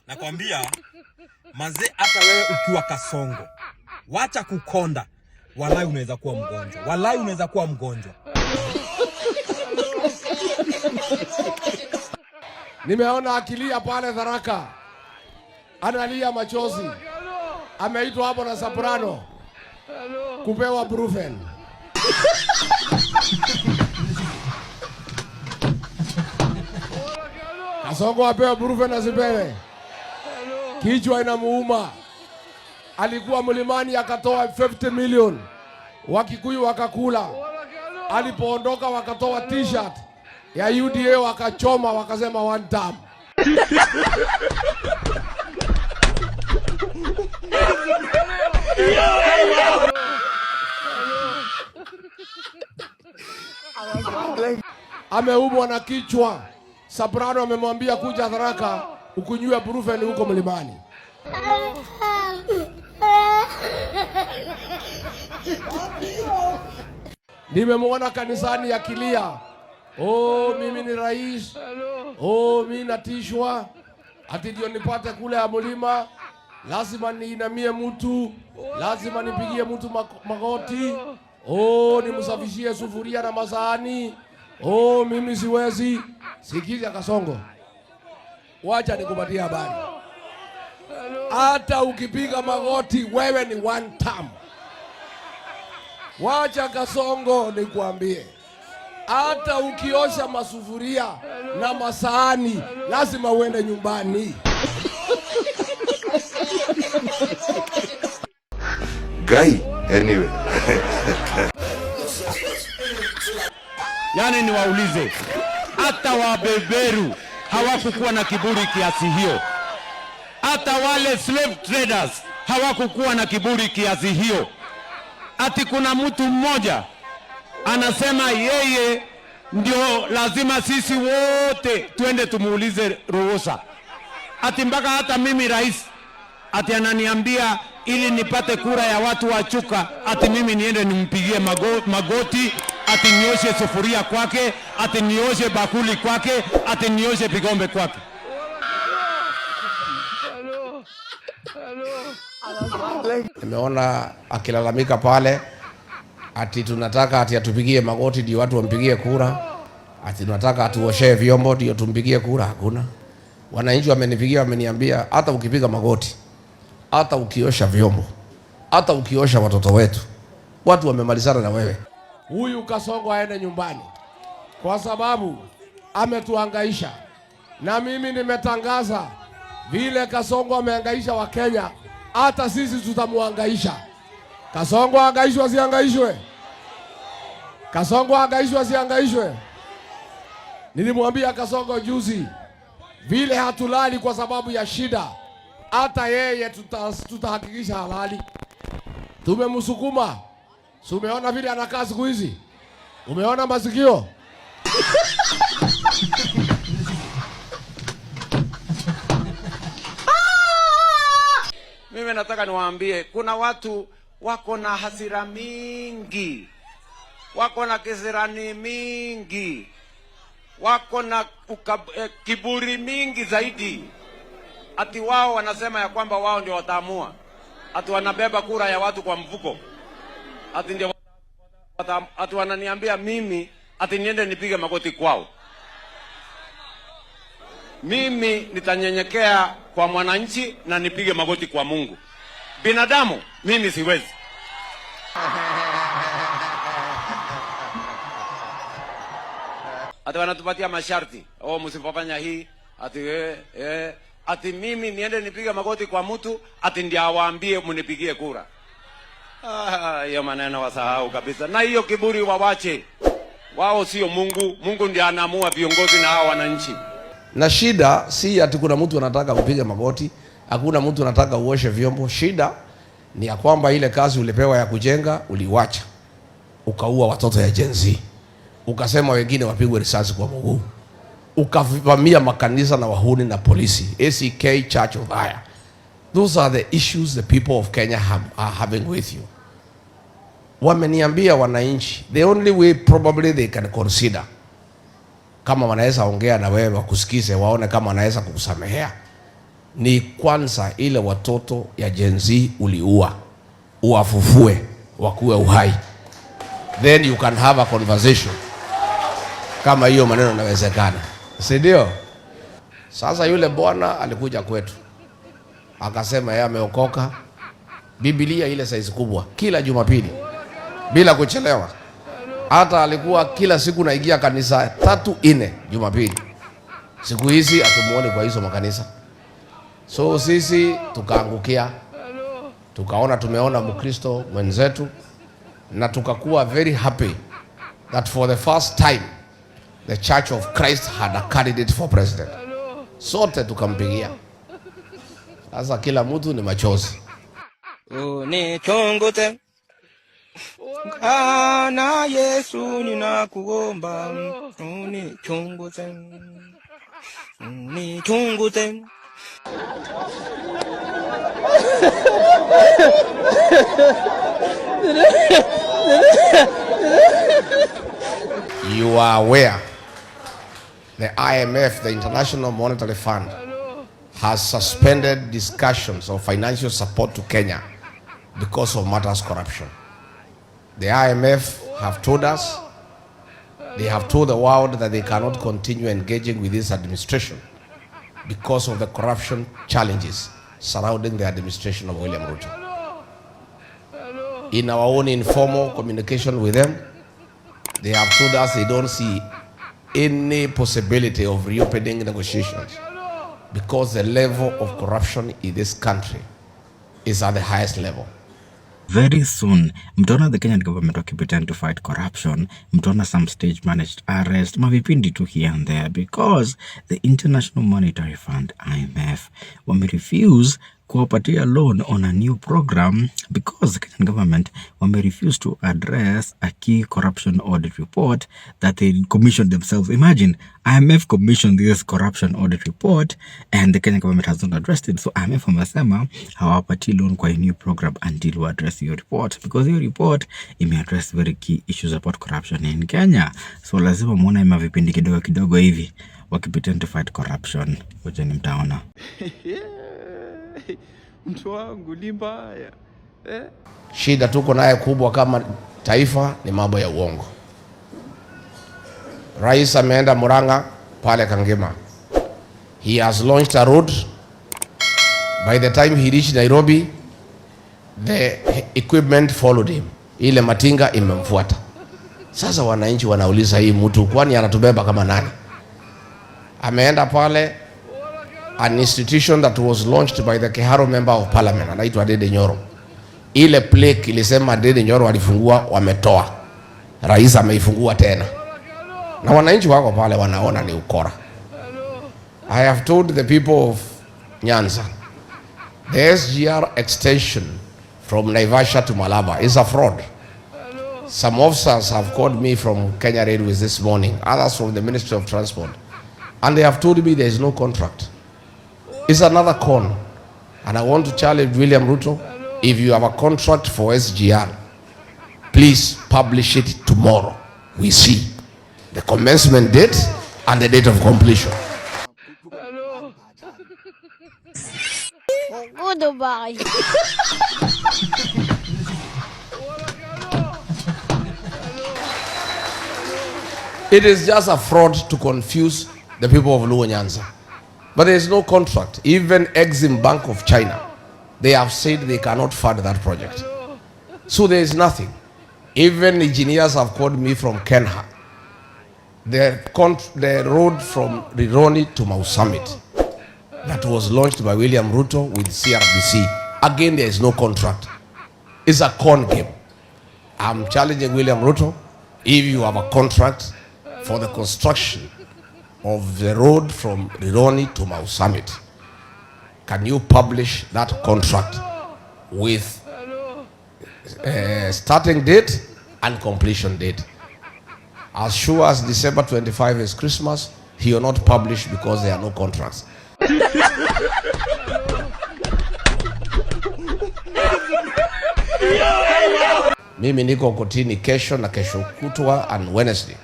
Nakwambia manze, hata wewe ukiwa Kasongo, wacha kukonda. Walai unaweza kuwa mgonjwa. Walai unaweza kuwa mgonjwa. Nimeona akilia pale Tharaka. Analia machozi. Ameitwa hapo na soprano kupewa Brufen. Kasongo apewa Brufen asipewe. Kichwa inamuuma. Alikuwa mlimani akatoa 50 million. Wakikuyu wakakula. Alipoondoka wakatoa t-shirt ya UDA wakachoma wakasema one time. Ameumwa na kichwa. Soprano amemwambia kuja Tharaka ukunywe Brufen huko mlimani. Nimemwona kanisani akilia. Oh, mimi ni rais. Oh, mimi natishwa. Ati ndio nipate kule ya mlima. Lazima niinamie mtu. Lazima nipigie mtu magoti. Oh, nimsafishie sufuria na masahani. Oh, mimi siwezi. Sikiza Kasongo. Wacha nikupatie habari. Hata ukipiga magoti wewe ni one time. Wacha Kasongo nikuambie. Hata ukiosha masufuria na masahani lazima uende nyumbani. Guy, anyway. Yani niwaulize, hata wabeberu hawakukuwa na kiburi kiasi hiyo. Hata wale slave traders hawakukuwa na kiburi kiasi hiyo. Ati kuna mtu mmoja anasema yeye ndio lazima sisi wote tuende tumuulize ruhusa. Ati mpaka hata mimi rais ati ananiambia ili nipate kura ya watu wa Chuka, ati mimi niende nimpigie magoti, ati nioshe sufuria kwake, ati nioshe bakuli kwake, ati nioshe vikombe kwake. Nimeona akilalamika pale ati tunataka ati atupigie magoti ndio watu wampigie kura, ati tunataka atuoshe vyombo ndio tumpigie kura. Hakuna. Wananchi wamenipigia wameniambia hata ukipiga magoti, hata ukiosha vyombo, hata ukiosha watoto wetu, watu wamemalizana na wewe. Huyu Kasongo aende nyumbani kwa sababu ametuhangaisha. Na mimi nimetangaza vile Kasongo amehangaisha wa Kenya, hata sisi tutamuhangaisha. Kasongo hangaishwe asihangaishwe? Kasongo hangaishwe asihangaishwe? Nilimwambia Kasongo juzi, vile hatulali kwa sababu ya shida, hata yeye tutahakikisha halali. Tumemsukuma. Umeona vile anakaa siku hizi? Umeona masikio? Mimi nataka niwaambie, kuna watu wako na hasira mingi, wako na kisirani mingi, wako na kiburi mingi zaidi. Ati wao wanasema ya kwamba wao ndio wataamua, ati wanabeba kura ya watu kwa mfuko, ati ndio ati wananiambia mimi ati niende nipige magoti kwao. Mimi nitanyenyekea kwa mwananchi na nipige magoti kwa Mungu. Binadamu mimi siwezi. Ati wanatupatia masharti. Oh, msipofanya hii ati mimi niende nipige magoti kwa mtu ati ndio awaambie mnipigie kura. Hiyo maneno wasahau kabisa. Na hiyo kiburi wawache. Wao sio Mungu. Mungu ndiye anaamua viongozi na hao wananchi. Na shida si ati kuna mtu anataka kupiga magoti, hakuna mtu anataka uoshe vyombo. Shida ni ya kwamba ile kazi ulipewa ya kujenga uliwacha. Ukaua watoto ya Gen Z. Ukasema wengine wapigwe risasi kwa mguu. Ukavamia makanisa na wahuni na polisi. ACK Church of Fire. Those are the issues the people of Kenya are having with you. Wameniambia wananchi, the only way probably they can consider, kama wanaweza ongea na wewe wakusikize waone kama wanaweza kukusamehea, ni kwanza ile watoto ya Gen Z uliua, uwafufue wakuwe uhai, then you can have a conversation kama hiyo maneno inawezekana, si ndio? Sasa yule bwana alikuja kwetu akasema yeye ameokoka, Biblia ile size kubwa kila Jumapili bila kuchelewa. Hata alikuwa kila siku naingia kanisa 3-4 Jumapili. Siku hizi hatumuoni kwa hizo makanisa. So sisi tukaangukia, tukaona tumeona Mkristo mwenzetu, na tukakuwa very happy that for the first time the Church of Christ had a candidate for president. Sote tukampigia. Sasa kila mtu ni machozi. Unichunguze Bwana Yesu, ninakuomba unichunguze, unichunguze. You are aware the IMF, the International Monetary Fund, has suspended discussions of financial support to Kenya because of matters corruption. The IMF have told us, they have told the world that they cannot continue engaging with this administration because of the corruption challenges surrounding the administration of William Ruto. In our own informal communication with them, they have told us they don't see any possibility of reopening negotiations because the level of corruption in this country is at the highest level. Very soon, mtaona the Kenyan government wakipretend to fight corruption, mtaona some stage managed arrest, mavipindi tu here and there, because the International Monetary Fund, IMF, refuse kuwapatia loan on a new program because the Kenyan government refuse to address a key corruption audit report that they commissioned themselves. Imagine, IMF commissioned this corruption audit report and the Kenyan government has not addressed it. So IMF wamesema hawapati loan kwa new program until we address your report, because your report address very key issues about corruption in Kenya. So lazima muone mavipindi kidogo kidogo hivi wakipretend to fight corruption. Wajeni mtaona. Mtu wangu ni mbaya. Shida tuko naye kubwa kama taifa ni mambo ya uongo. Rais ameenda Murang'a pale Kangema. He has launched a road. By the time he reached Nairobi, the equipment followed him. Ile matinga imemfuata. Sasa wananchi wanauliza hii mtu kwani anatubeba kama nani? Ameenda pale an institution that was launched by the Keharo member of parliament, anaitwa Dede Nyoro. Ile plaque ilisema Dede Nyoro alifungua, wametoa. Rais ameifungua tena. Na wananchi wako pale wanaona ni ukora. I have told the people of Nyanza, the SGR extension from Naivasha to Malaba is a fraud. Some officers have called me from Kenya Railways this morning, others from the Ministry of Transport, and they have told me there is no contract. It's another con. And I want to challenge William Ruto, if you have a contract for SGR, please publish it tomorrow. We see the commencement date and the date of completion. Goodbye. It is just a fraud to confuse the people of Luo Nyanza. But there is no contract. Even Exim Bank of China, they have said they cannot fund that project. So there is nothing. Even engineers have called me from Kenha. The road from Rironi to Mau Summit that was launched by William Ruto with CRBC. Again, there is no contract. It's a con game. I'm challenging William Ruto, if you have a contract for the construction of the road from Rironi to Mau Summit, can you publish that contract with starting date and completion date? As sure as December 25 is Christmas, he will not publish because there are no contracts. Mimi niko kotini kesho na kesho kutwa and Wednesday.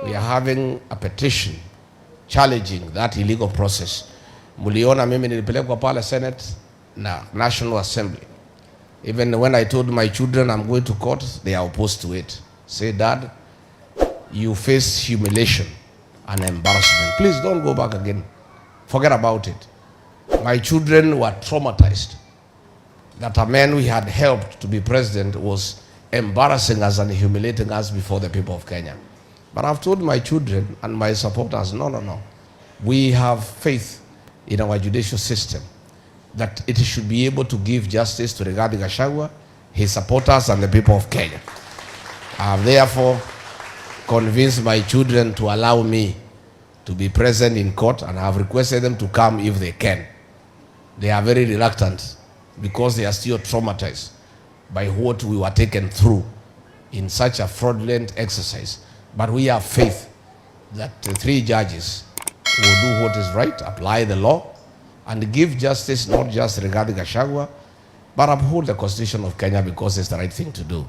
We are having a petition challenging that illegal process Muliona mimi nilipelekwa pale Senate na National Assembly. Even when I told my children I'm going to court, they are opposed to it. Say, Dad, you face humiliation and embarrassment. Please don't go back again. Forget about it. My children were traumatized that a man we had helped to be president was embarrassing us and humiliating us before the people of Kenya. But I've told my children and my supporters, no. We have faith in our judicial system that it should be able to give justice to Rigathi Gachagua, his supporters, and the people of Kenya. I have therefore convinced my children to allow me to be present in court, and I have requested them to come if they can. They are very reluctant because they are still traumatized by what we were taken through in such a fraudulent exercise. But we have faith that the 3 judges will do what is right, apply the law, and give justice not just regarding Gachagua, but uphold the Constitution of Kenya because it's the right thing to do.